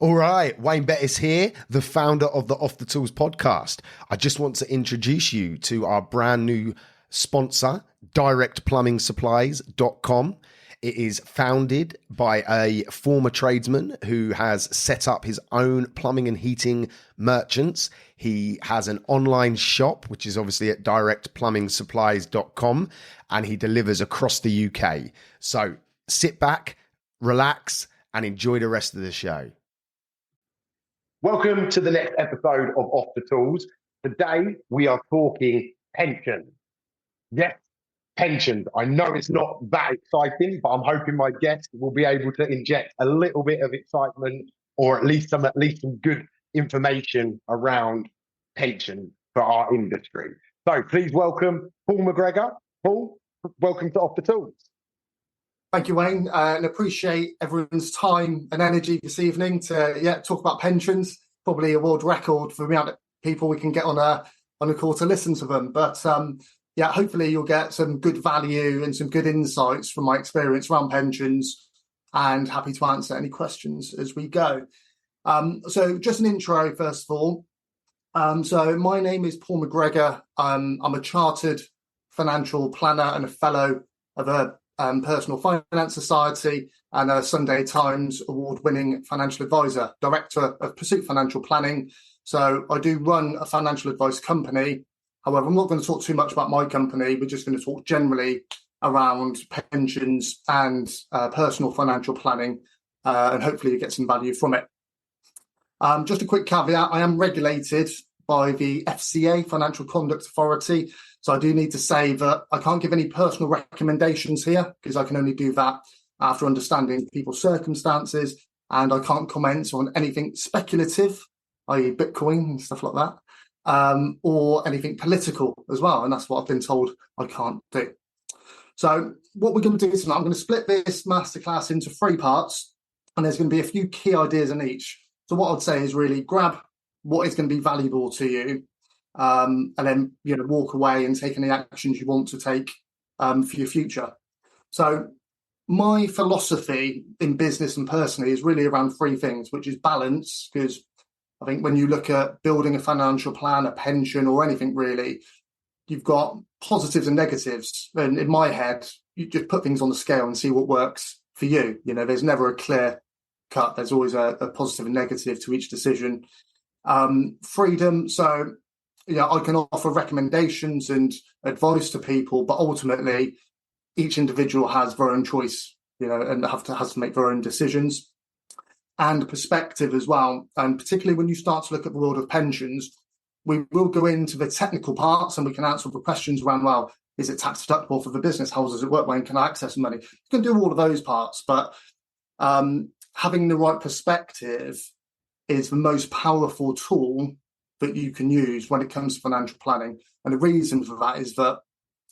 All right, Wayne Bettis here, the founder of the Off the Tools podcast. I just want to introduce you to our brand new sponsor, directplumbing.supplies.com. It is founded by a former tradesman who has set up his own plumbing and heating merchants. He has an online shop, which is obviously at directplumbing.supplies.com, and he delivers across the UK. So sit back, relax, and enjoy the rest of the show. Welcome to the next episode of Off the Tools. Today, we are talking pensions. Yes, pensions. I know it's not that exciting, but I'm hoping my guest will be able to inject a little bit of excitement or at least some good information around pensions for our industry. So please welcome Paul McGregor. Paul, welcome to Off the Tools. Thank you, Wayne, and appreciate everyone's time and energy this evening to talk about pensions. Probably a world record for the amount of people we can get on a call to listen to them. But hopefully you'll get some good value and some good insights from my experience around pensions, and happy to answer any questions as we go. So just an intro, first of all. So my name is Paul McGregor. I'm a chartered financial planner and a fellow of a Personal Finance Society and a Sunday Times award-winning financial advisor, director of Pursuit Financial Planning. So I do run a financial advice company. However, I'm not going to talk too much about my company. We're just going to talk generally around pensions and personal financial planning, and hopefully you get some value from it. Just a quick caveat, I am regulated by the FCA, Financial Conduct Authority. So I do need to say that I can't give any personal recommendations here, because I can only do that after understanding people's circumstances, and I can't comment on anything speculative, i.e. Bitcoin and stuff like that, or anything political as well. And that's what I've been told I can't do. So what we're going to do tonight, I'm going to split this masterclass into 3 parts, and there's going to be a few key ideas in each. So what I'd say is really grab what is going to be valuable to you, and then walk away and take any actions you want to take for your future. So my philosophy in business and personally is really around 3 things, which is balance, because I think when you look at building a financial plan, a pension, or anything really, you've got positives and negatives. And in my head, you just put things on the scale and see what works for you. There's never a clear cut. There's always a positive and negative to each decision. Freedom. So I can offer recommendations and advice to people, but ultimately each individual has their own choice, and has to make their own decisions. And perspective as well. And particularly when you start to look at the world of pensions, we will go into the technical parts and we can answer the questions around, well, is it tax deductible for the business? How does it work? When can I access money? You can do all of those parts, but having the right perspective is the most powerful tool that you can use when it comes to financial planning. And the reason for that is that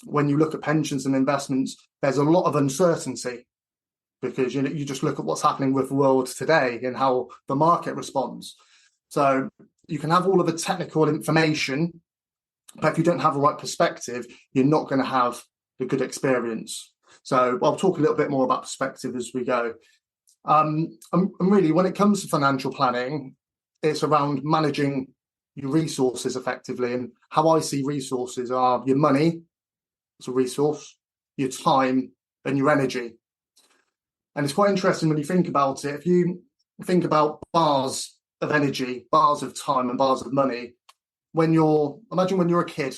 when you look at pensions and investments, there's a lot of uncertainty, because you just look at what's happening with the world today and how the market responds. So you can have all of the technical information, but if you don't have the right perspective, you're not going to have the good experience. So I'll talk a little bit more about perspective as we go. And really, when it comes to financial planning, it's around managing your resources effectively. And how I see resources are your money, it's a resource, your time, and your energy. And it's quite interesting when you think about it. If you think about bars of energy, bars of time, and bars of money, imagine when you're a kid,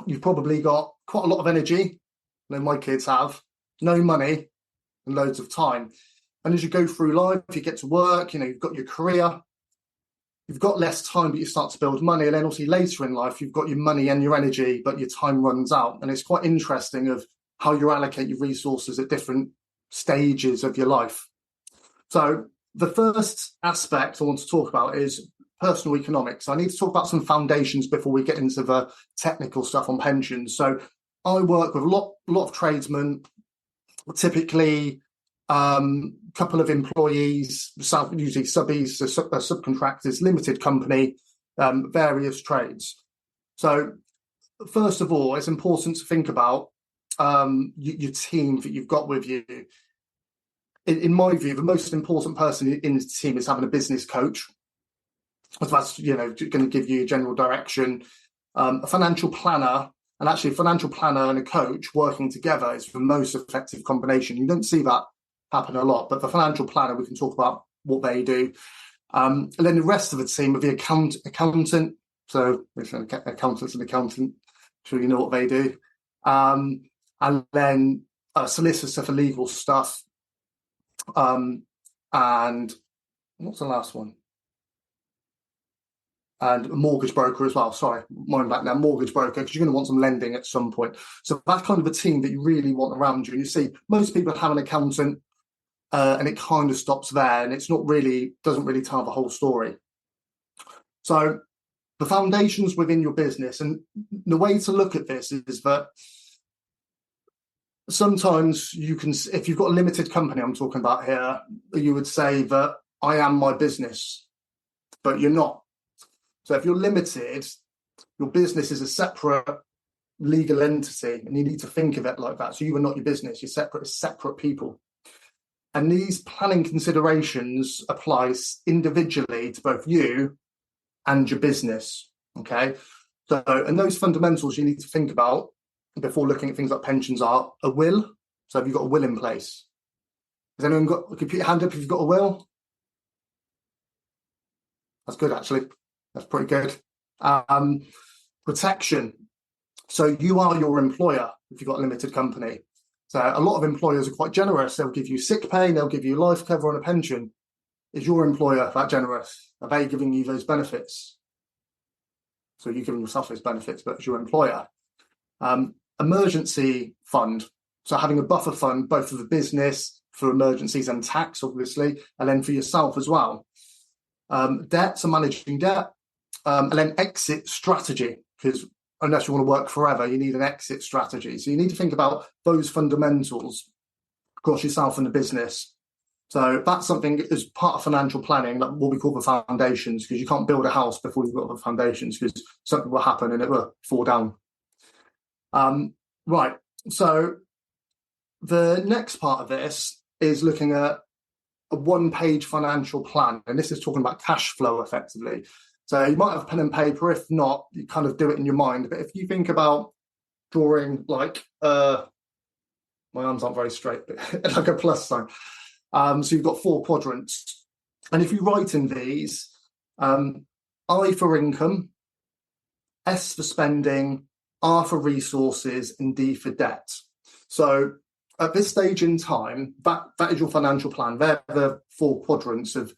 you've probably got quite a lot of energy, like my kids have, no money, and loads of time. And as you go through life, you get to work, you've got your career, you've got less time, but you start to build money. And then obviously later in life, you've got your money and your energy, but your time runs out. And it's quite interesting of how you allocate your resources at different stages of your life. So the first aspect I want to talk about is personal economics. I need to talk about some foundations before we get into the technical stuff on pensions. So I work with a lot of tradesmen, typically couple of employees, usually subbies, subcontractors, limited company, various trades. So first of all, it's important to think about your team that you've got with you. in my view, the most important person in the team is having a business coach. That's, going to give you general direction. A financial planner, and actually a financial planner and a coach working together is the most effective combination. You don't see that happen a lot, but the financial planner, we can talk about what they do. And then the rest of the team of the accountant. So an accountant's an accountant. I'm sure you know what they do. And then a solicitor for legal stuff. And what's the last one? And a mortgage broker as well. Sorry, mind back now, mortgage broker, because you're going to want some lending at some point. So that's kind of a team that you really want around you. And you see, most people have an accountant, and it kind of stops there, and it's not really, doesn't really tell the whole story. So the foundations within your business, and the way to look at this is that sometimes you can, if you've got a limited company, I'm talking about here, you would say that I am my business, but you're not. So if you're limited, your business is a separate legal entity, and you need to think of it like that. So you are not your business, you're separate people. And these planning considerations apply individually to both you and your business, okay? So, and those fundamentals you need to think about before looking at things like pensions are a will. So have you got a will in place? Has anyone got, put your hand up if you've got a will? That's good, actually. That's pretty good. Protection. So you are your employer if you've got a limited company. So a lot of employers are quite generous. They'll give you sick pay, they'll give you life cover and a pension. Is your employer that generous? Are they giving you those benefits? So you're giving yourself those benefits, but as your employer. Emergency fund. So having a buffer fund, both for the business, for emergencies and tax, obviously, and then for yourself as well. Debt, so managing debt. And then exit strategy, because unless you want to work forever, you need an exit strategy. So you need to think about those fundamentals across yourself and the business. So that's something as part of financial planning, like what we call the foundations, because you can't build a house before you've got the foundations, because something will happen and it will fall down. Right. So the next part of this is looking at a one-page financial plan, and this is talking about cash flow effectively. So you might have pen and paper. If not, you kind of do it in your mind. But if you think about drawing like, my arms aren't very straight, but like a plus sign. So you've got 4 quadrants. And if you write in these, I for income, S for spending, R for resources, and D for debt. So at this stage in time, that is your financial plan. They're the 4 quadrants of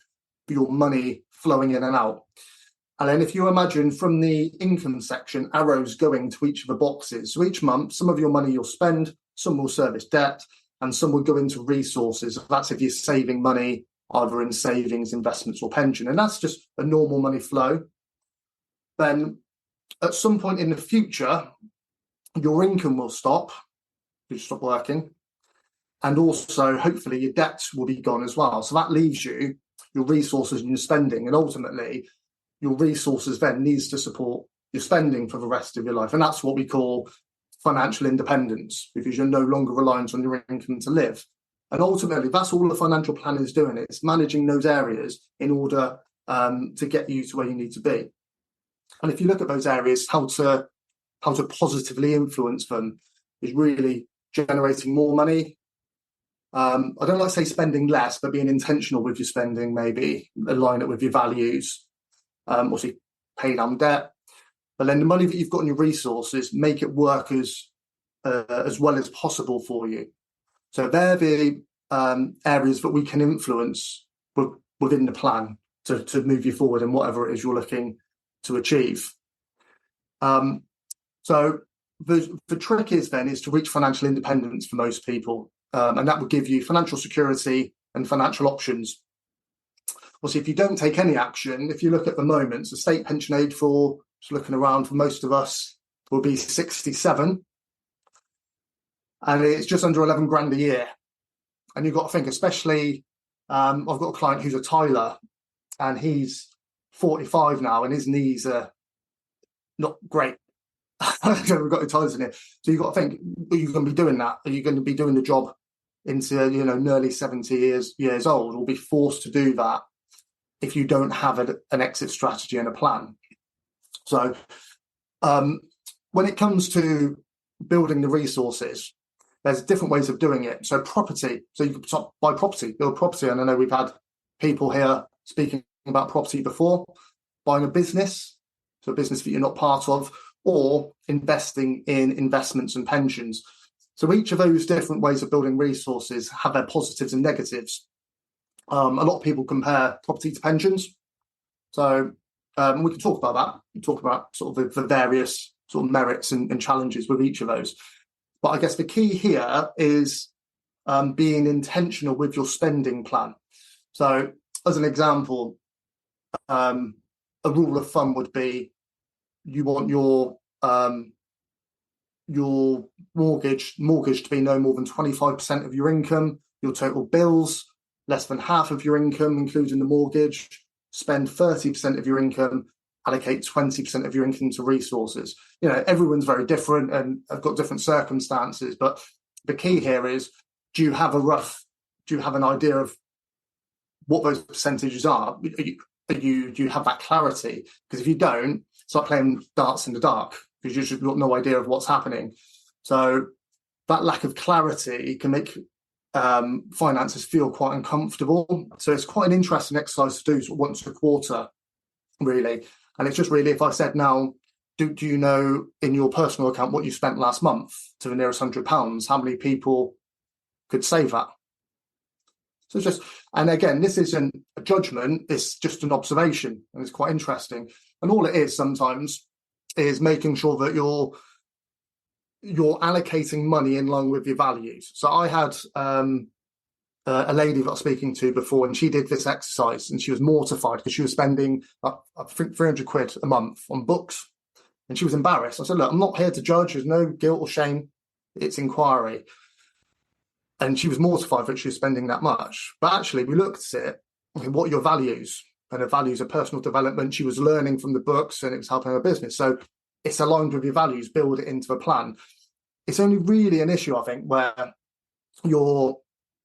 your money flowing in and out. And then if you imagine from the income section, arrows going to each of the boxes. So each month, some of your money you'll spend, some will service debt, and some will go into resources. That's if you're saving money, either in savings, investments, or pension. And that's just a normal money flow. Then at some point in the future, your income will stop. You stop working. And also, hopefully, your debts will be gone as well. So that leaves you your resources and your spending. And ultimately, your resources then needs to support your spending for the rest of your life. And that's what we call financial independence, because you're no longer reliant on your income to live. And ultimately, that's all the financial plan is doing. It's managing those areas in order to get you to where you need to be. And if you look at those areas, how to positively influence them is really generating more money. I don't like to say spending less, but being intentional with your spending, maybe align it with your values. Obviously, pay down debt, but then the money that you've got in your resources, make it work as well as possible for you. So they're the areas that we can influence within the plan to move you forward in whatever it is you're looking to achieve. So the trick is to reach financial independence for most people, and that will give you financial security and financial options. Obviously, if you don't take any action, if you look at the moment, so state pension age for, just looking around for most of us, will be 67. And it's just under 11 grand a year. And you've got to think, especially, I've got a client who's a tiler, and he's 45 now, and his knees are not great. We've got the tilers in here. So you've got to think, are you going to be doing that? Are you going to be doing the job into nearly 70 years old will be forced to do that if you don't have an exit strategy and a plan. So when it comes to building the resources, there's different ways of doing it. So property, so you can buy property, build property. And I know we've had people here speaking about property before. Buying a business, so a business that you're not part of, or investing in investments and pensions. So each of those different ways of building resources have their positives and negatives. A lot of people compare property to pensions. So we can talk about that. We talk about sort of the various sort of merits and challenges with each of those. But I guess the key here is being intentional with your spending plan. So as an example, a rule of thumb would be you want your mortgage to be no more than 25% of your income, your total bills less than half of your income, including the mortgage, spend 30% of your income, allocate 20% of your income to resources. Everyone's very different and have got different circumstances, but the key here is, do you have an idea of what those percentages are? Do you have that clarity? Because if you don't, it's like playing darts in the dark, because you've got no idea of what's happening. So that lack of clarity can make finances feel quite uncomfortable. So it's quite an interesting exercise to do sort of once a quarter, really. And it's just really, if I said now, do you know in your personal account what you spent last month to the nearest £100? How many people could say that? So it's just, and again, this isn't a judgment, it's just an observation, and it's quite interesting. And all it is sometimes is making sure that you're allocating money in line with your values. So I had a lady that I was speaking to before, and she did this exercise, and she was mortified because she was spending, I think, 300 quid a month on books, and she was embarrassed. I said, look, I'm not here to judge. There's no guilt or shame. It's inquiry. And she was mortified that she was spending that much. But actually, we looked at it, okay, what are your values? And her values are personal development. She was learning from the books, and it was helping her business. So it's aligned with your values, build it into a plan. It's only really an issue, I think, where you're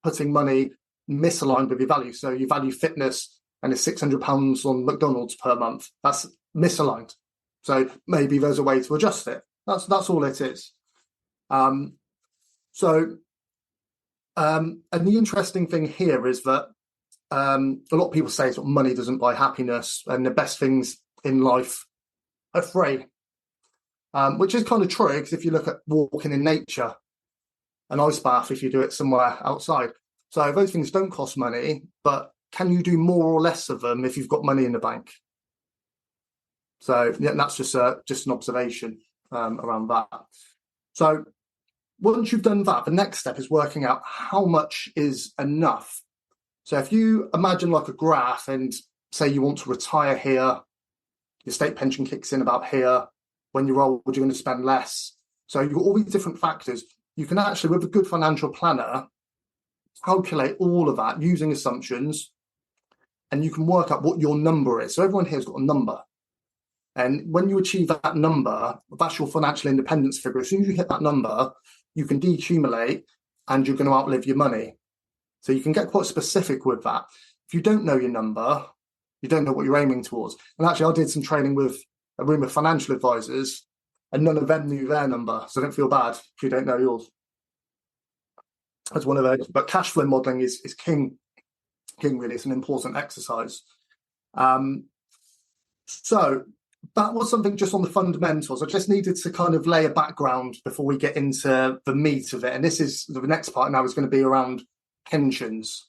putting money misaligned with your values. So you value fitness and it's £600 on McDonald's per month. That's misaligned. So maybe there's a way to adjust it. That's all it is. And the interesting thing here is that a lot of people say sort of money doesn't buy happiness, and the best things in life are free, which is kind of true, because if you look at walking in nature, an ice bath, if you do it somewhere outside. So those things don't cost money, but can you do more or less of them if you've got money in the bank? So yeah, that's just an observation around that. So once you've done that, the next step is working out how much is enough. So if you imagine like a graph, and say you want to retire here, your state pension kicks in about here, when you're old, you're going to spend less. So you've got all these different factors. You can actually, with a good financial planner, calculate all of that using assumptions, and you can work out what your number is. So everyone here's got a number. And when you achieve that number, that's your financial independence figure. As soon as you hit that number, you can decumulate and you're going to outlive your money. So you can get quite specific with that. If you don't know your number, you don't know what you're aiming towards. And actually, I did some training with a room of financial advisors, and none of them knew their number. So don't feel bad if you don't know yours. That's one of those. But cash flow modelling is king, really. It's an important exercise. So that was something just on the fundamentals. I just needed to kind of lay a background before we get into the meat of it. And this is the next part now is going to be around pensions.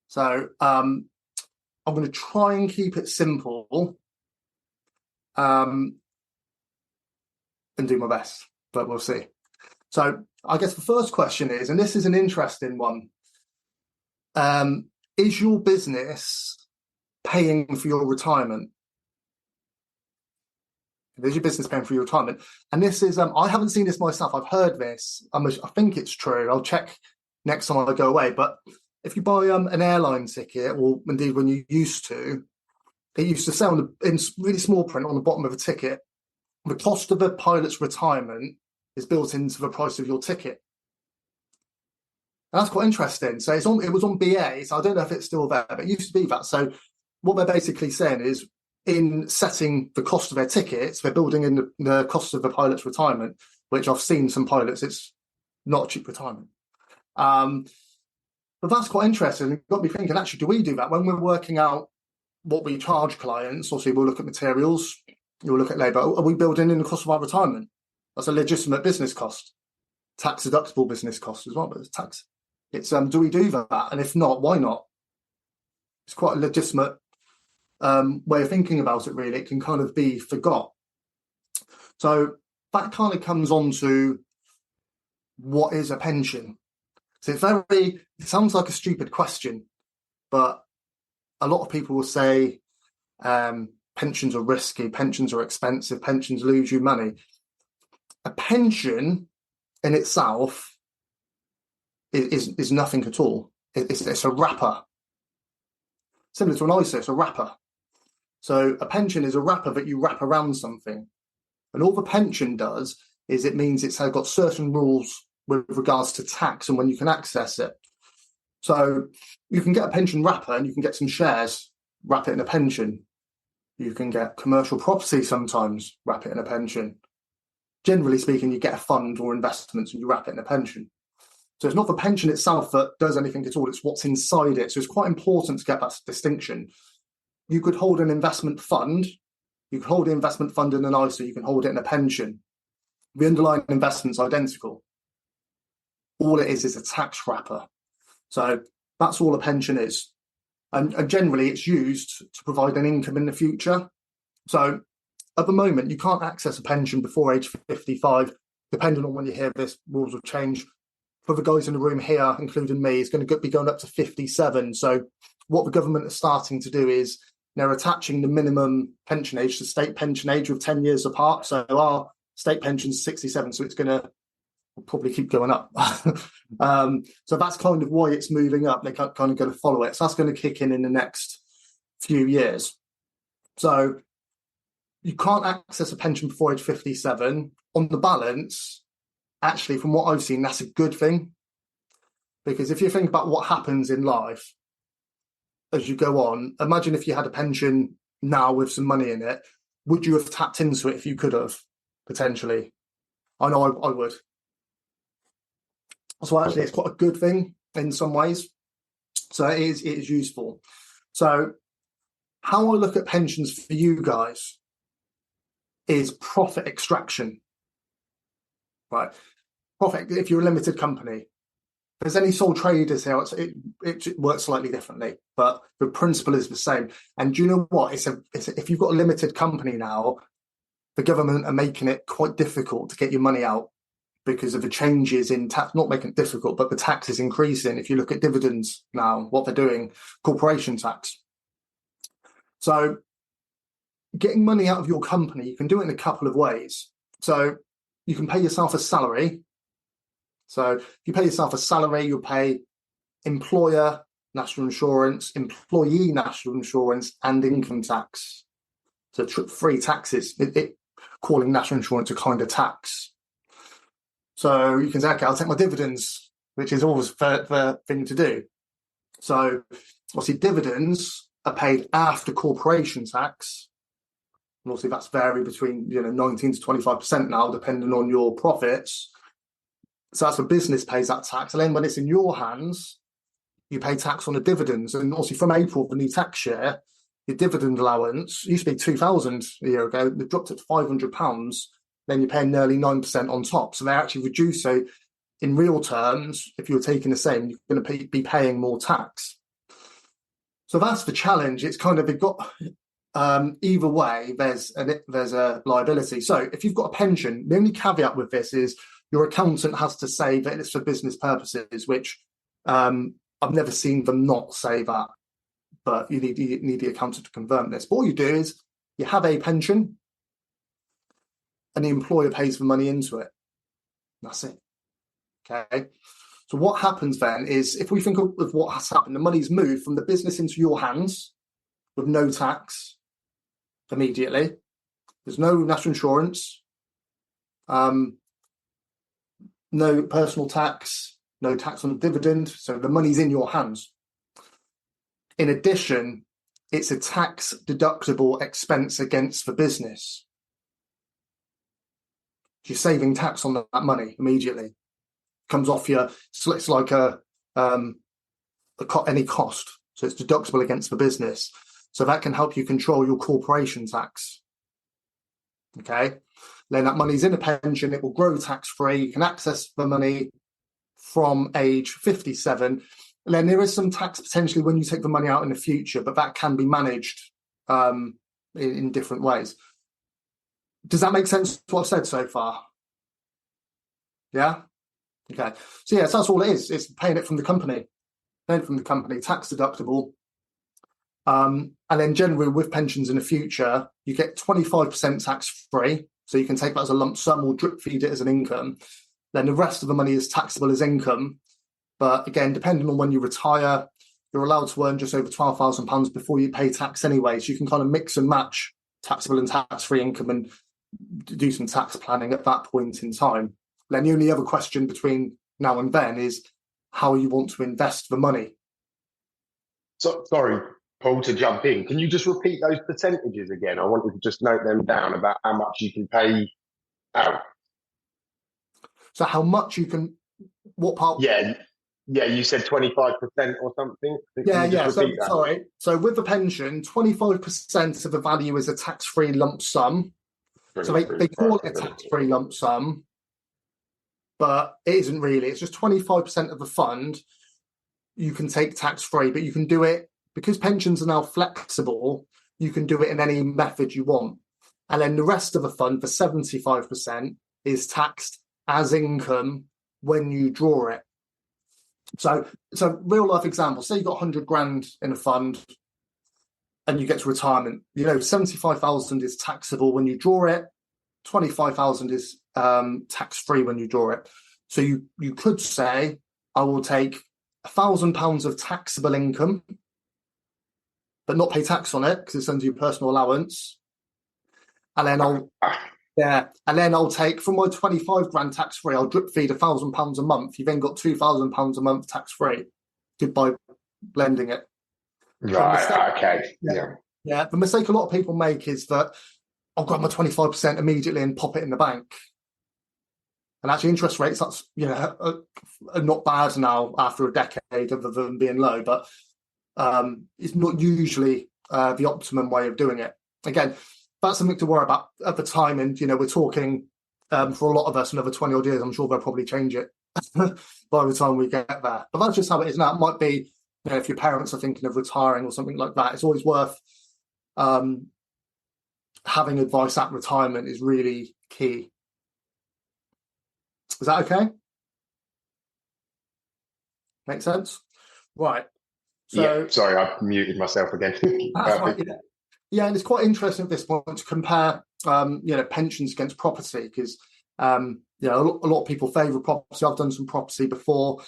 So I'm going to try and keep it simple and do my best, but we'll see. So I guess the first question is, and this is an interesting one, is your business paying for your retirement? Is your business paying for your retirement? And this is, I haven't seen this myself. I've heard this. I think it's true. I'll check next time I go away. But if you buy an airline ticket, or indeed when you used to, it used to say in really small print on the bottom of a ticket, the cost of a pilot's retirement is built into the price of your ticket. that's quite interesting. So it was on BA, so I don't know if it's still there, but it used to be that. So what they're basically saying is, in setting the cost of their tickets, they're building in the cost of the pilot's retirement, which I've seen some pilots, it's not a cheap retirement. But that's quite interesting. It got me thinking, actually, do we do that when we're working out what we charge clients? Obviously, we'll look at materials, you'll look at labour. Are we building in the cost of our retirement? That's a legitimate business cost, tax deductible business cost as well, but it's tax. It's do we do that? And if not, why not? It's quite a legitimate way of thinking about it, really. It can kind of be forgot. So that kind of comes on to what is a pension? So it sounds like a stupid question, but a lot of people will say pensions are risky, pensions are expensive, pensions lose you money. A pension in itself is nothing at all. It's a wrapper. Similar to an ISA, it's a wrapper. So a pension is a wrapper that you wrap around something. And all the pension does is it means it's got certain rules with regards to tax and when you can access it. So you can get a pension wrapper and you can get some shares, wrap it in a pension. You can get commercial property sometimes, wrap it in a pension. Generally speaking, you get a fund or investments and you wrap it in a pension. So it's not the pension itself that does anything at all, it's what's inside it. So it's quite important to get that distinction. You could hold an investment fund, you could hold an investment fund in an ISA, you can hold it in a pension. The underlying investment's identical. All it is a tax wrapper. So that's all a pension is. And generally it's used to provide an income in the future. So at the moment, you can't access a pension before age 55, depending on when you hear this, rules will change. For the guys in the room here, including me, it's going to be going up to 57. So what the government is starting to do is they're attaching the minimum pension age to state pension age with 10 years apart. So our state pension's 67, so it's going to probably keep going up. So that's kind of why it's moving up. They're kind of going to follow it. So that's going to kick in the next few years. So you can't access a pension before age 57. On the balance, actually, from what I've seen, that's a good thing. Because if you think about what happens in life as you go on, imagine if you had a pension now with some money in it, would you have tapped into it if you could have, potentially? I know I would. So actually, it's quite a good thing in some ways. So it is useful. So how I look at pensions for you guys is profit extraction, right? Profit, if you're a limited company. If there's any sole traders here, it works slightly differently, but the principle is the same. And do you know what? If you've got a limited company now, the government are making it quite difficult to get your money out because of the changes in tax, not making it difficult, but the tax is increasing. If you look at dividends now, what they're doing, corporation tax. So getting money out of your company, you can do it in a couple of ways. So you can pay yourself a salary. So if you pay yourself a salary, you'll pay employer national insurance, employee national insurance, and income tax. So three taxes, calling national insurance a kind of tax. So you can say, okay, I'll take my dividends, which is always the thing to do. So obviously dividends are paid after corporation tax. And obviously that's varied between 19 to 25% now, depending on your profits. So that's the business pays that tax. And then when it's in your hands, you pay tax on the dividends. And obviously from April, the new tax year, your dividend allowance used to be £2,000 a year ago. They've dropped it to £500. Then you're paying nearly 9% on top. So they actually reduce. So in real terms, if you're taking the same, you're going to be paying more tax. So that's the challenge. It's kind of, they've got, either way, there's a liability. So if you've got a pension, the only caveat with this is your accountant has to say that it's for business purposes, which I've never seen them not say that. But you need the accountant to confirm this. But all you do is you have a pension, and the employer pays the money into it. That's it. Okay. So what happens then is, if we think of what has happened, the money's moved from the business into your hands with no tax immediately. There's no national insurance, no personal tax, no tax on dividend, so the money's in your hands. In addition, it's a tax deductible expense against the business. You're saving tax on that money immediately. Comes off your, so it's like any cost. So it's deductible against the business. So that can help you control your corporation tax. Okay. Then that money's in a pension. It will grow tax-free. You can access the money from age 57. And then there is some tax potentially when you take the money out in the future, but that can be managed in different ways. Does that make sense to what I've said so far? Yeah? Okay. So yes, that's all it is. It's paying it from the company. Paying it from the company, tax deductible. And then generally with pensions in the future, you get 25% tax-free. So you can take that as a lump sum or drip feed it as an income. Then the rest of the money is taxable as income. But again, depending on when you retire, you're allowed to earn just over £12,000 before you pay tax anyway. So you can kind of mix and match taxable and tax-free income and do some tax planning at that point in time. Then the only other question between now and then is how you want to invest the money. So, sorry, Paul, to jump in. Can you just repeat those percentages again? I wanted to just note them down about how much you can pay out. So how much you can, what part? Yeah, you said 25% or something. Yeah. Sorry. So with the pension, 25% of the value is a tax-free lump sum. So they call it a tax-free lump sum, but it isn't really. It's just 25% of the fund you can take tax-free, but you can do it, because pensions are now flexible, you can do it in any method you want. And then the rest of the fund, for 75%, is taxed as income when you draw it. So real life example, say you've got 100 grand in a fund and you get to retirement, 75,000 is taxable when you draw it, 25,000 is tax-free when you draw it. So you could say, I will take £1,000 of taxable income, but not pay tax on it because it's under your personal allowance. And then I'll take from my 25 grand tax free, I'll drip feed £1,000 a month. You've then got £2,000 a month tax free by blending it. Right. Okay. Yeah. The mistake a lot of people make is that I'll grab my 25% immediately and pop it in the bank. And actually, interest rates, that's are not bad now after a decade, other than being low, but it's not usually the optimum way of doing it. Again, that's something to worry about at the time. And, we're talking for a lot of us, another 20 odd years, I'm sure they'll probably change it by the time we get there. But that's just how it is now. It might be, if your parents are thinking of retiring or something like that, it's always worth having advice at retirement is really key. Is that okay? Make sense? Right. So, yeah, sorry, I've muted myself again. Right, yeah, and it's quite interesting at this point to compare, pensions against property because, a lot of people favour property. I've done some property before.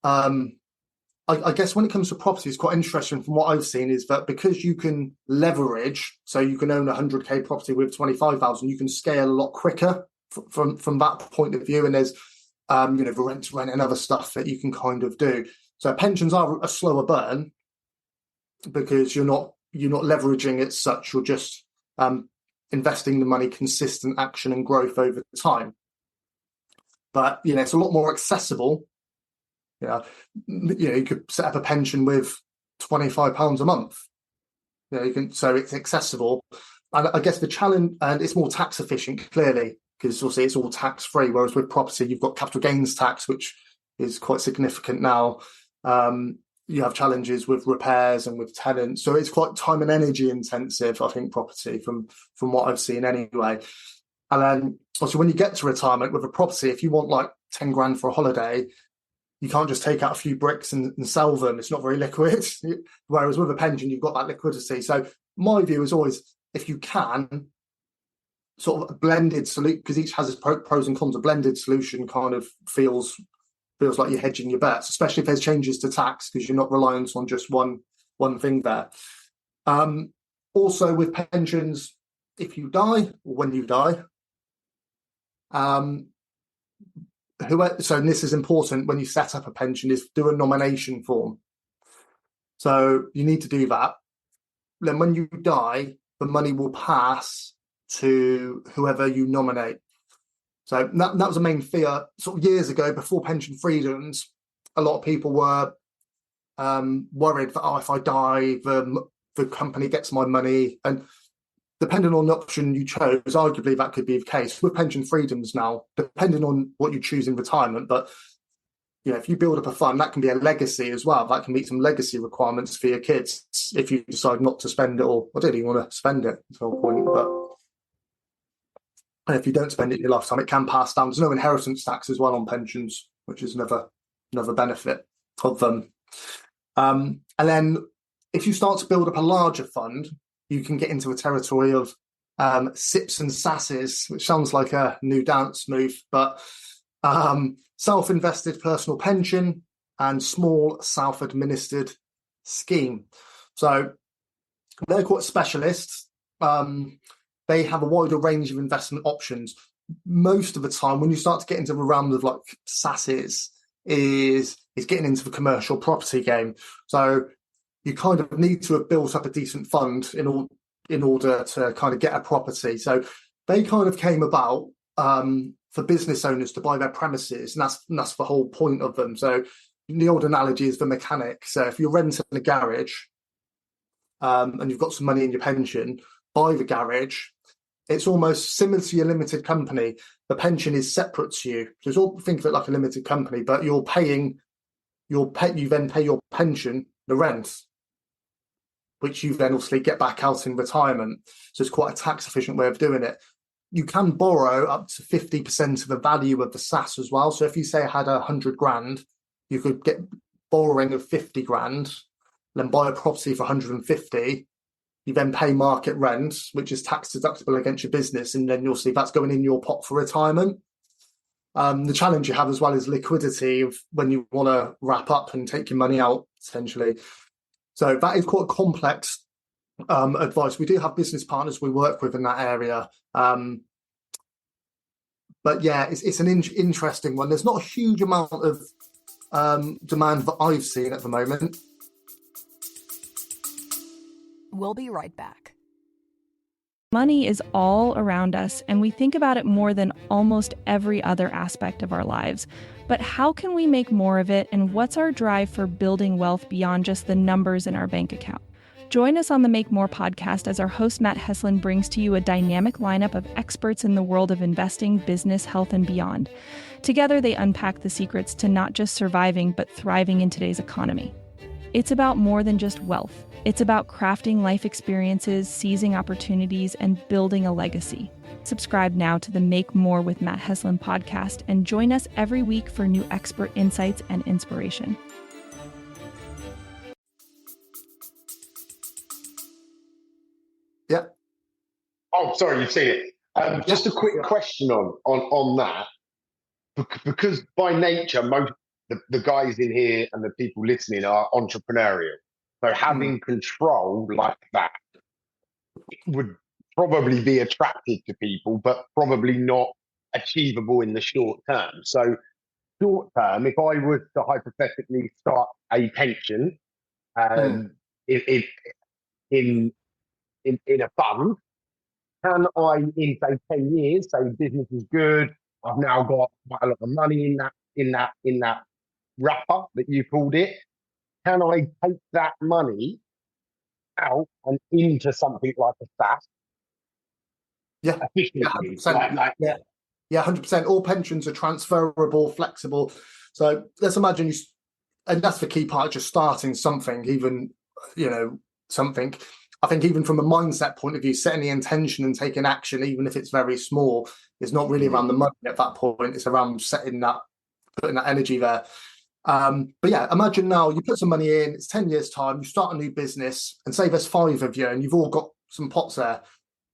I guess when it comes to property, it's quite interesting from what I've seen is that because you can leverage, so you can own a 100k property with 25,000, you can scale a lot quicker from that point of view. And there's, the rent to rent and other stuff that you can kind of do. So pensions are a slower burn because you're not leveraging it such. You're just investing the money, consistent action and growth over time. But it's a lot more accessible. You could set up a pension with £25 a month. So it's accessible. And I guess the challenge, and it's more tax efficient, clearly, because obviously it's all tax free. Whereas with property, you've got capital gains tax, which is quite significant now. You have challenges with repairs and with tenants. So it's quite time and energy intensive, I think, property from what I've seen anyway. And then also when you get to retirement with a property, if you want like 10 grand for a holiday, you can't just take out a few bricks and sell them. It's not very liquid. Whereas with a pension, you've got that liquidity. So my view is always, if you can, sort of a blended solution, because each has its pros and cons, a blended solution kind of feels like you're hedging your bets, especially if there's changes to tax, because you're not reliant on just one thing there. Also with pensions, if you die or when you die, and this is important when you set up a pension, is do a nomination form. So you need to do that. Then when you die, the money will pass to whoever you nominate. So that was a main fear sort of years ago, before pension freedoms. A lot of people were worried that, if I die, the company gets my money. And depending on the option you chose, arguably that could be the case. With pension freedoms now, depending on what you choose in retirement, but if you build up a fund, that can be a legacy as well. That can meet some legacy requirements for your kids if you decide not to spend it, or I don't even want to spend it at the point. But if you don't spend it in your lifetime, it can pass down. There's no inheritance tax as well on pensions, which is another benefit of them. And then if you start to build up a larger fund, you can get into a territory of SIPs and SASs, which sounds like a new dance move, but self-invested personal pension and small self-administered scheme. So they're quite specialists. They have a wider range of investment options. Most of the time, when you start to get into the realm of like SASs, is getting into the commercial property game. So you kind of need to have built up a decent fund in order to kind of get a property. So they kind of came about for business owners to buy their premises, and that's the whole point of them. So the old analogy is the mechanic. So if you're renting a garage and you've got some money in your pension, buy the garage. It's almost similar to your limited company. The pension is separate to you. So it's all, think of it like a limited company, but you then pay your pension the rent, which you then obviously get back out in retirement. So it's quite a tax efficient way of doing it. You can borrow up to 50% of the value of the SAS as well. So if you say I had 100 grand, you could get borrowing of 50 grand, then buy a property for 150. You then pay market rent, which is tax deductible against your business, and then you'll see that's going in your pot for retirement. The challenge you have as well is liquidity of when you want to wrap up and take your money out, essentially. So that is quite complex advice. We do have business partners we work with in that area. But yeah, it's an interesting one. There's not a huge amount of demand that I've seen at the moment. We'll be right back. Money is all around us, and we think about it more than almost every other aspect of our lives. But how can we make more of it, and what's our drive for building wealth beyond just the numbers in our bank account? Join us on the Make More podcast as our host Matt Heslin brings to you a dynamic lineup of experts in the world of investing, business, health, and beyond. Together, they unpack the secrets to not just surviving, but thriving in today's economy. It's about more than just wealth. It's about crafting life experiences, seizing opportunities, and building a legacy. Subscribe now to the Make More with Matt Heslin podcast and join us every week for new expert insights and inspiration. Yeah. Oh, sorry, you've seen it. Just a quick question on that, because by nature, most the guys in here and the people listening are entrepreneurial. So having control like that would probably be attractive to people, but probably not achievable in the short term. So short term, if I was to hypothetically start a pension, if in a fund, can I, in say 10 years, say business is good, I've now got quite a lot of money in that wrapper that you called it, can I take that money out and into something like a SAS? Yeah, 100%. Yeah, 100%. All pensions are transferable, flexible. So let's imagine and that's the key part, just starting something, even, something. I think even from a mindset point of view, setting the intention and taking action, even if it's very small, is not really around the money at that point. It's around putting that energy there. But yeah, imagine now you put some money in, it's 10 years time, you start a new business, and say there's 5 of you and you've all got some pots there.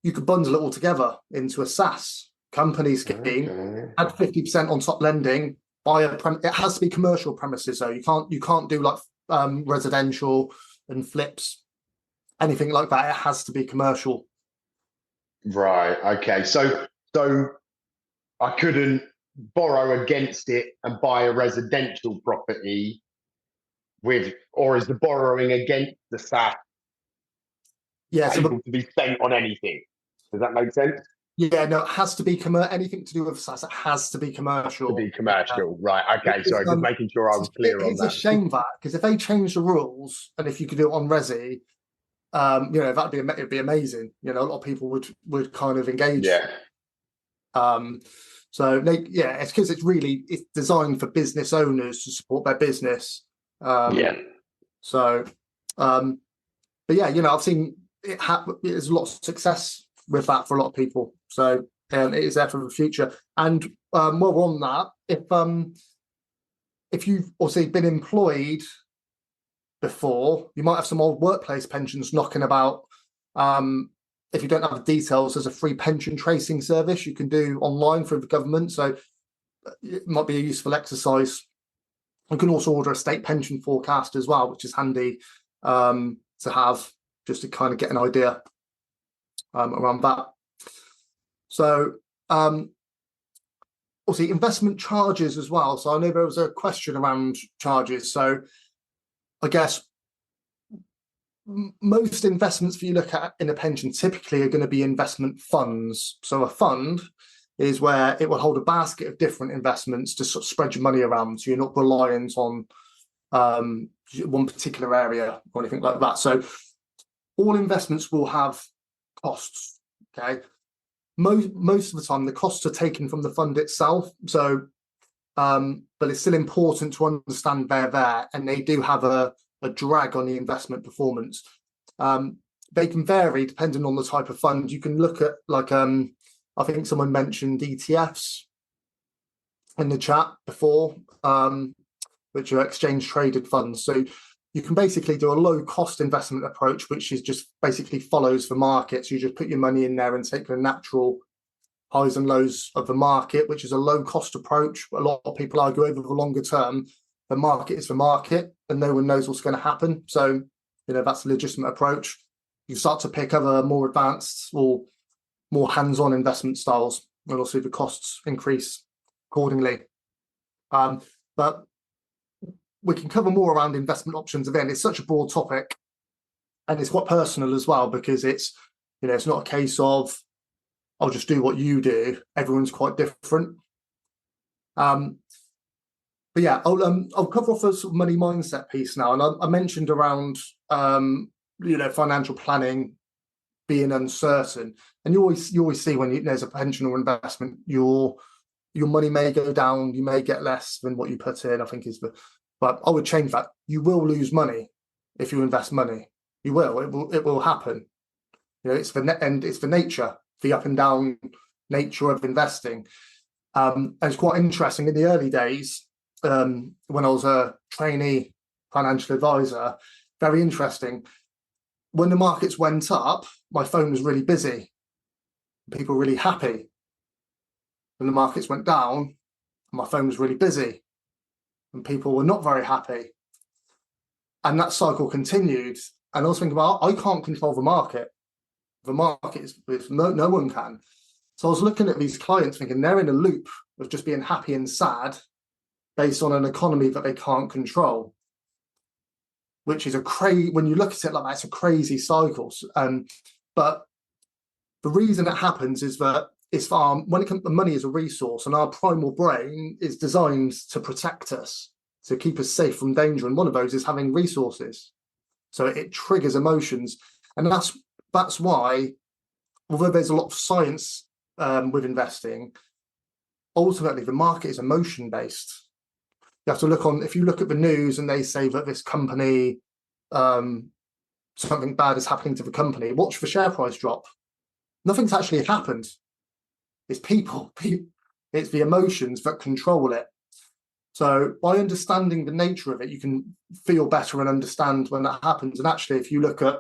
You could bundle it all together into a SAS company scheme, add 50% on top lending, it has to be commercial premises though. You can't do like residential and flips, anything like that. It has to be commercial. Right. Okay. So I couldn't borrow against it and buy a residential property or is the borrowing against the SaaS Yeah, so able to be spent on anything? Does that make sense? yeah, no, it has to be anything to do with SaaS. It has to be commercial. To be commercial, right? Okay, sorry, just making sure I was clear on It's that. a shame that because if they change the rules and if you could do it on Resi, it'd be amazing. A lot of people would kind of engage. Yeah. It's because it's designed for business owners to support their business. Yeah. So, but yeah, I've seen it happen. There's lots of success with that for a lot of people. So it is there for the future. And while we're on that, if you've also been employed before, you might have some old workplace pensions knocking about. If you don't have the details, there's a free pension tracing service you can do online through the government. So it might be a useful exercise. You can also order a state pension forecast as well, which is handy to have just to kind of get an idea around that. So also investment charges as well. So I know there was a question around charges. So I guess most investments that you look at in a pension typically are going to be investment funds. So a fund is where it will hold a basket of different investments to sort of spread your money around. So you're not reliant on one particular area or anything like that. So all investments will have costs. Okay. Most of the time, the costs are taken from the fund itself. So, but it's still important to understand they're there, and they do have a drag on the investment performance. They can vary depending on the type of fund. You can look at I think someone mentioned ETFs in the chat before, which are exchange traded funds. So you can basically do a low cost investment approach, which is just basically follows the market. So you just put your money in there and take the natural highs and lows of the market, which is a low cost approach. A lot of people argue over the longer term, the market is the market and no one knows what's going to happen. So, that's a legitimate approach. You start to pick other more advanced or more hands-on investment styles, and also the costs increase accordingly. But we can cover more around investment options. Again, it's such a broad topic and it's quite personal as well, because it's not a case of I'll just do what you do. Everyone's quite different. But yeah, I'll cover off a sort of money mindset piece now. And I mentioned around financial planning being uncertain, and you always see when there's a pension or investment, your money may go down, you may get less than what you put in. I think but I would change that. You will lose money if you invest money. You will. It will happen. It's the nature, the up and down nature of investing. And it's quite interesting in the early days when I was a trainee financial advisor. Very interesting. When the markets went up, my phone was really busy. People were really happy. When the markets went down, my phone was really busy. And people were not very happy. And that cycle continued. And I was thinking about, I can't control the market. The market is no one can. So I was looking at these clients thinking they're in a loop of just being happy and sad based on an economy that they can't control, which is when you look at it like that, it's a crazy cycle. But the reason it happens is that when it comes to money as a resource, and our primal brain is designed to protect us, to keep us safe from danger. And one of those is having resources. So it triggers emotions. And that's why, although there's a lot of science with investing, ultimately the market is emotion based. You have to if you look at the news and they say that this company, something bad is happening to the company, watch the share price drop. Nothing's actually happened. It's people. It's the emotions that control it. So by understanding the nature of it, you can feel better and understand when that happens. And actually, if you look at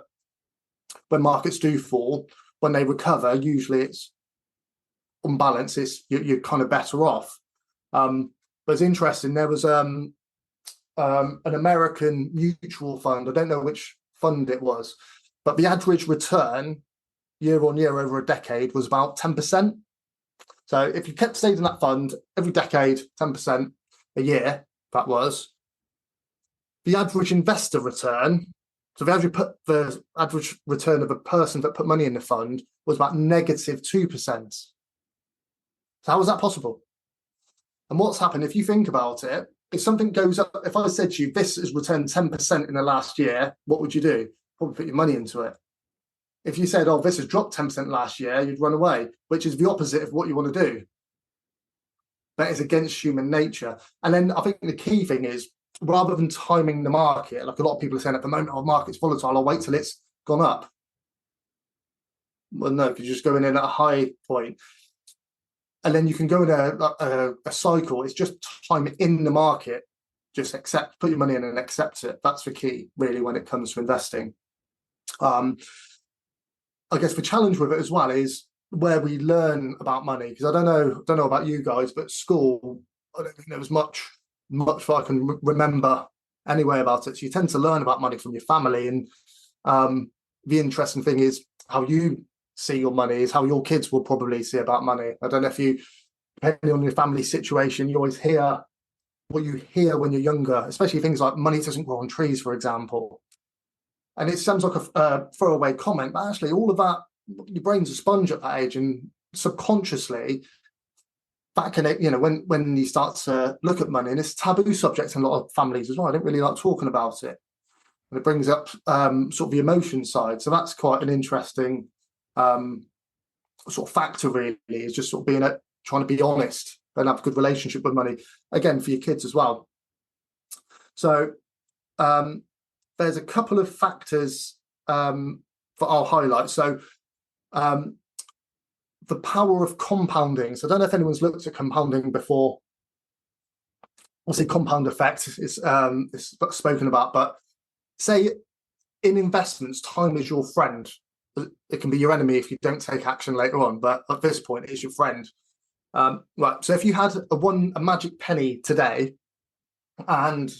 when markets do fall, when they recover, usually it's on balance, you're kind of better off. But it's interesting. There was an American mutual fund. I don't know which fund it was, but the average return year on year over a decade was about 10%. So if you kept stayed in that fund every decade, 10% a year, that was the average investor return. So the average return of a person that put money in the fund was about -2%. So how was that possible? And what's happened, if you think about it, if something goes up, if I said to you, this has returned 10% in the last year, what would you do? Probably put your money into it. If you said, oh, this has dropped 10% last year, you'd run away, which is the opposite of what you want to do. That is against human nature. And then I think the key thing is, rather than timing the market, like a lot of people are saying at the moment, oh, market's volatile, I'll wait till it's gone up. Well, no, because you're just going in at a high point. And then you can go in a cycle. It's just time in the market. Just put your money in and accept it. That's the key, really, when it comes to investing. I guess the challenge with it as well is where we learn about money. Because I don't know about you guys, but school, I don't think there was much that I can remember anyway about it. So you tend to learn about money from your family. And the interesting thing is how you see your money is how your kids will probably see about money. I don't know if you, depending on your family situation, you always hear what you hear when you're younger, especially things like money doesn't grow on trees, for example. And it sounds like a throwaway comment, but actually all of that, your brain's a sponge at that age, and subconsciously that can, when you start to look at money, and it's a taboo subject in a lot of families as well. I don't really like talking about it. And it brings up sort of the emotion side. So that's quite an interesting sort of factor, really, is just sort of trying to be honest and have a good relationship with money, again, for your kids as well. So there's a couple of factors that I'll highlight. So the power of compounding. So I don't know if anyone's looked at compounding before. Obviously, compound effect is spoken about, but say in investments, time is your friend. It can be your enemy if you don't take action later on, but at this point, it is your friend. Right. So if you had a magic penny today, and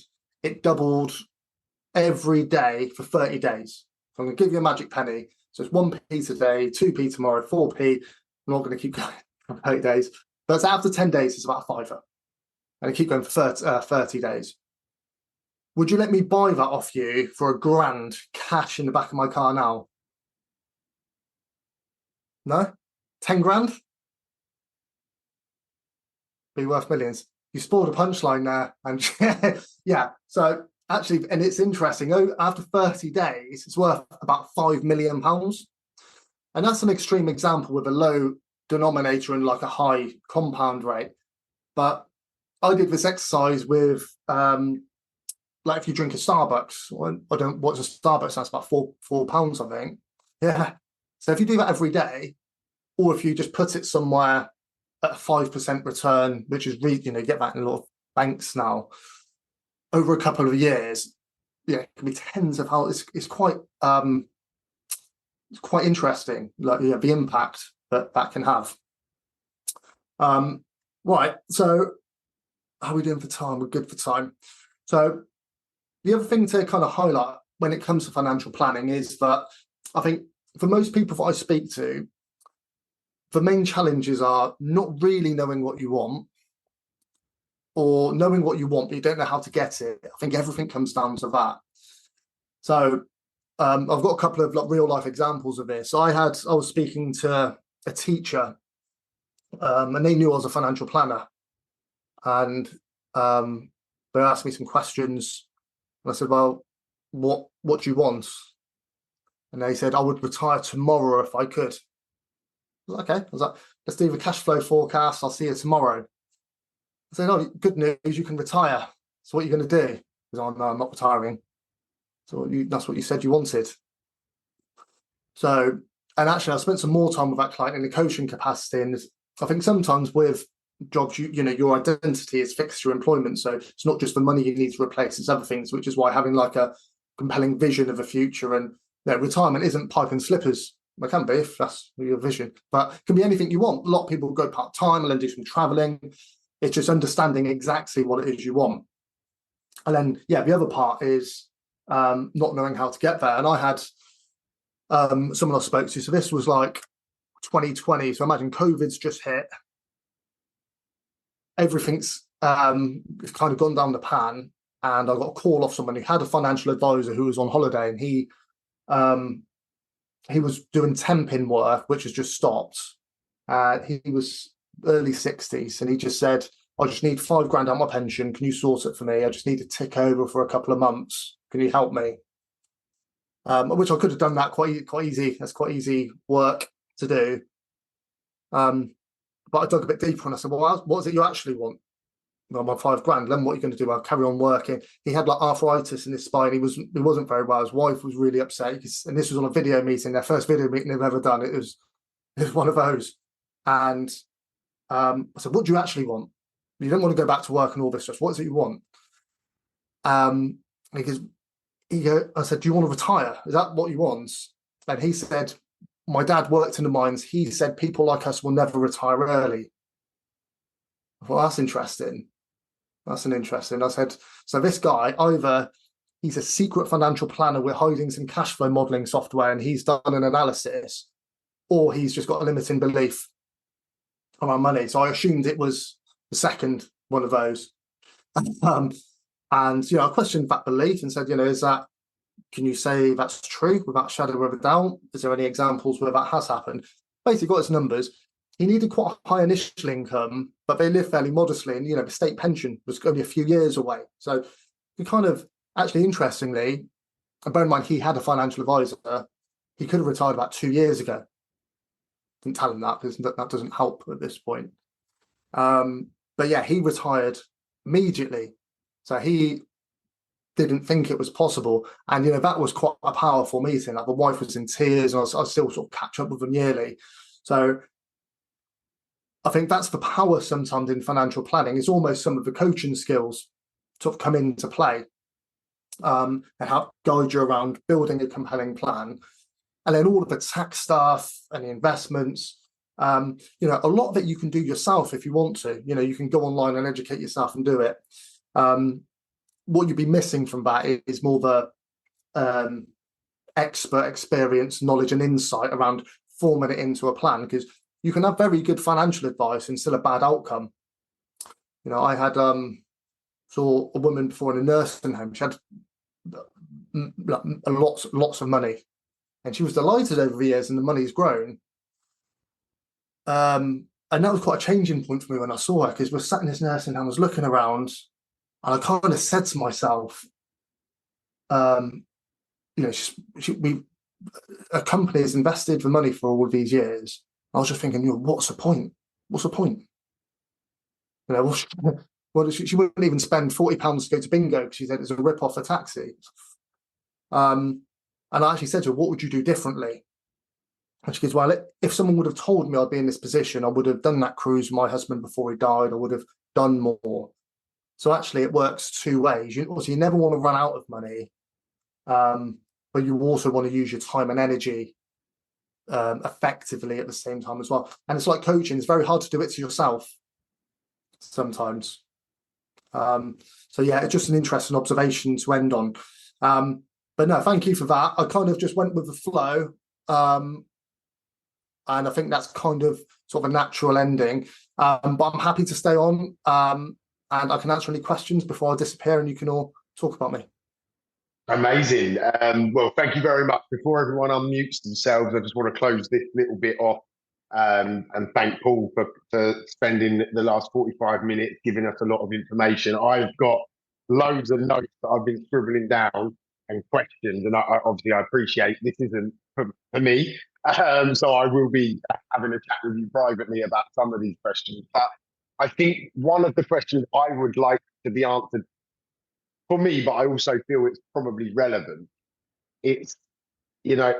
it doubled every day for 30 days, so I'm going to give you a magic penny. So it's 1p today, 2p tomorrow, 4p. I'm not going to keep going for 30 days, but after 10 days, it's about a fiver, and I keep going for 30 days. Would you let me buy that off you for £1,000 cash in the back of my car now? No? 10 grand? Be worth millions. You spoiled a punchline there. And yeah, so actually, and it's interesting, after 30 days, it's worth about £5 million. And that's an extreme example with a low denominator and like a high compound rate. But I did this exercise with, like if you drink a Starbucks, what's a Starbucks? That's about £4, I think. Yeah. So if you do that every day, or if you just put it somewhere at a 5% return, which is you get that in a lot of banks now, over a couple of years, it can be tens of how it's quite interesting, like the impact that can have. Right. So how are we doing for time? We're good for time. So the other thing to kind of highlight when it comes to financial planning is that I think for most people that I speak to, the main challenges are not really knowing what you want, or knowing what you want, but you don't know how to get it. I think everything comes down to that. So I've got a couple of real life examples of this. I was speaking to a teacher, and they knew I was a financial planner, and they asked me some questions, and I said, well, what do you want? And they said, I would retire tomorrow if I could. I was like, okay. I was like, let's do the cash flow forecast. I'll see you tomorrow. I said, oh, good news, you can retire. So what are you going to do? He said, oh, no, I'm not retiring. So that's what you said you wanted. So, and actually, I spent some more time with that client in the coaching capacity. And I think sometimes with jobs, your identity is fixed to your employment. So it's not just the money you need to replace, it's other things, which is why having like a compelling vision of a future, and retirement isn't pipe and slippers. It can be if that's your vision, but it can be anything you want. A lot of people go part-time and then do some traveling. It's just understanding exactly what it is you want. And then, the other part is not knowing how to get there. And I had someone I spoke to, so this was like 2020. So imagine COVID's just hit. everything's kind of gone down the pan, and I got a call off someone who had a financial advisor who was on holiday, and he was doing temping work, which has just stopped. He was early 60s, and he just said, I just need £5 out my pension. Can you sort it for me? I just need to tick over for a couple of months. Can you help me? Which I could have done that quite easy. That's quite easy work to do. But I dug a bit deeper and I said, well, what is it you actually want? Well, my £5. Then what are you going to do? I'll carry on working. He had like arthritis in his spine. He wasn't very well. His wife was really upset. And this was on a video meeting, their first video meeting they've ever done. It was one of those. And I said, what do you actually want? You don't want to go back to work and all this stuff. What is it you want? And he goes, I said, do you want to retire? Is that what you want? And he said, my dad worked in the mines. He said people like us will never retire early. I thought, that's interesting. That's an interesting. I said, so this guy, either he's a secret financial planner with hiding some cash flow modeling software and he's done an analysis, or he's just got a limiting belief around money. So I assumed it was the second one of those. And, I questioned that belief and said, can you say that's true without a shadow of a doubt? Is there any examples where that has happened? Basically got his numbers. He needed quite a high initial income, but they lived fairly modestly. And, the state pension was only a few years away. So he kind of, actually, interestingly, and bear in mind, he had a financial advisor. He could have retired about 2 years ago. Didn't tell him that because that doesn't help at this point. But yeah, he retired immediately. So he didn't think it was possible. And, that was quite a powerful meeting. Like the wife was in tears and I still sort of catch up with them yearly. So I think that's the power sometimes in financial planning. It's almost some of the coaching skills sort of come into play and help guide you around building a compelling plan. And then all of the tax stuff and the investments, a lot of it you can do yourself if you want to. You can go online and educate yourself and do it. What you'd be missing from that is more the expert experience, knowledge and insight around forming it into a plan, because you can have very good financial advice and still a bad outcome. I had saw a woman before in a nursing home. She had lots of money, and she was delighted over the years, and the money's grown. And that was quite a changing point for me when I saw her, because we're sat in this nursing home, I was looking around, and I kind of said to myself, a company has invested the money for all of these years. I was just thinking, what's the point? What's the point? She wouldn't even spend £40 to go to bingo because she said it's a rip off a taxi. And I actually said to her, what would you do differently? And she goes, well, if someone would have told me I'd be in this position, I would have done that cruise with my husband before he died. I would have done more. So actually it works two ways. You never want to run out of money, but you also want to use your time and energy effectively at the same time as well. And it's like coaching. It's very hard to do it to yourself sometimes. So yeah, it's just an interesting observation to end on. But no, thank you for that. I kind of just went with the flow. And I think that's kind of sort of a natural ending. But I'm happy to stay on and I can answer any questions before I disappear and you can all talk about me. Amazing. Well, thank you very much. Before everyone unmutes themselves, I just want to close this little bit off and thank Paul for spending the last 45 minutes giving us a lot of information. I've got loads of notes that I've been scribbling down and questions, and I appreciate this isn't for me. So I will be having a chat with you privately about some of these questions. But I think one of the questions I would like to be answered for me, but I also feel it's probably relevant. It's,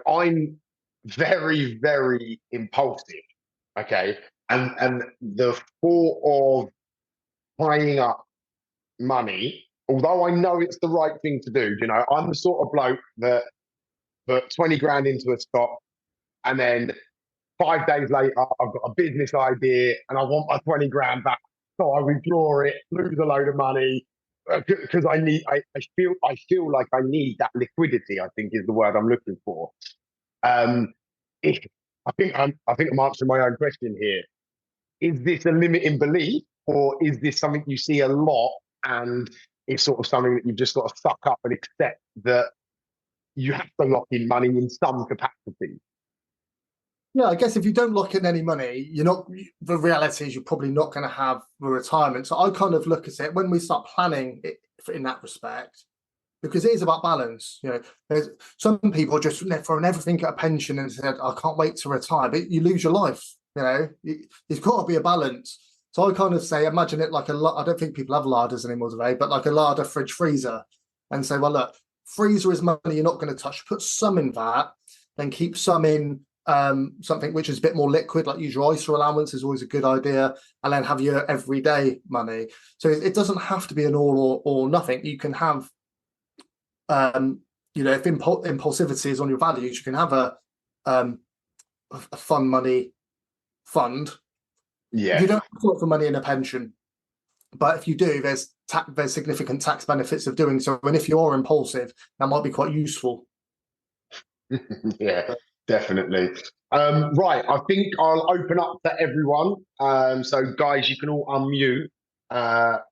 I'm very, very impulsive. Okay. And the thought of tying up money, although I know it's the right thing to do, I'm the sort of bloke that put 20 grand into a stock and then 5 days later, I've got a business idea and I want my 20 grand back. So I withdraw it, lose a load of money because I feel like I need that liquidity, I think is the word I'm looking for. I think I'm answering my own question here. Is this a limiting belief or is this something you see a lot and it's sort of something that you've just got to suck up and accept that you have to lock in money in some capacity? Yeah, I guess if you don't lock in any money, the reality is you're probably not going to have a retirement. So I kind of look at it when we start planning it in that respect, because it is about balance. There's some people just throwing everything at a pension and said, I can't wait to retire, but you lose your life. There's got to be a balance. So I kind of say, imagine it like I don't think people have larders anymore today, but like a larder, fridge, freezer, and say, well, look, freezer is money you're not going to touch. Put some in that, then keep some in something which is a bit more liquid, like use your ISA allowance is always a good idea, and then have your everyday money. So it doesn't have to be an all or nothing. You can have, if impulsivity is on your values, you can have a fun money fund. Yeah. You don't have to look for money in a pension, but if you do, there's significant tax benefits of doing so. And if you're impulsive, that might be quite useful. Yeah, definitely. Right, I think I'll open up to everyone. So guys, you can all unmute,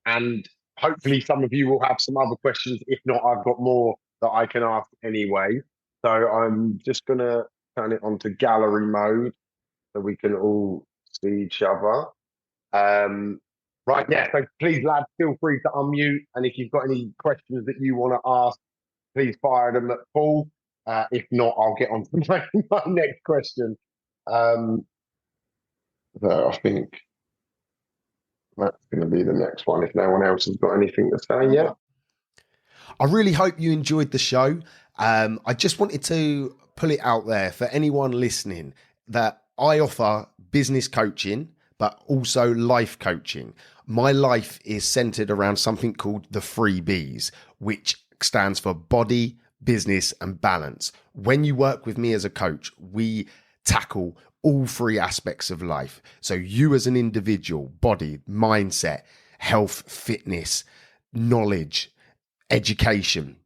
and hopefully some of you will have some other questions. If not, I've got more that I can ask anyway. So I'm just going to turn it on to gallery mode so we can all see each other. Right, yeah, so please, lads, feel free to unmute. And if you've got any questions that you want to ask, please fire them at Paul. If not, I'll get on to my next question. So I think that's going to be the next one, if no one else has got anything to say yet. I really hope you enjoyed the show. I just wanted to put it out there for anyone listening that I offer business coaching, but also life coaching. My life is centered around something called the 3 Bs, which stands for body, business, and balance. When you work with me as a coach, we tackle all 3 aspects of life. So you as an individual, body, mindset, health, fitness, knowledge, education.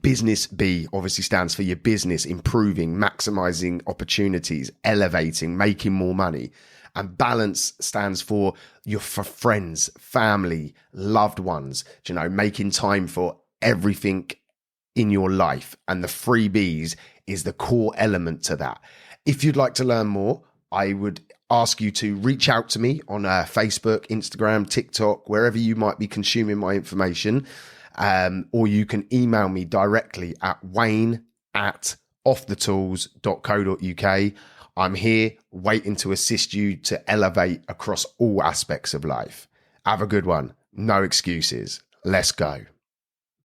Business B obviously stands for your business, improving, maximizing opportunities, elevating, making more money. And balance stands for your friends, family, loved ones, making time for everything in your life. And the 3 Bs is the core element to that. If you'd like to learn more, I would ask you to reach out to me on Facebook, Instagram, TikTok, wherever you might be consuming my information. Or you can email me directly at wayne@offthetools.co.uk. I'm here waiting to assist you to elevate across all aspects of life. Have a good one. No excuses. Let's go.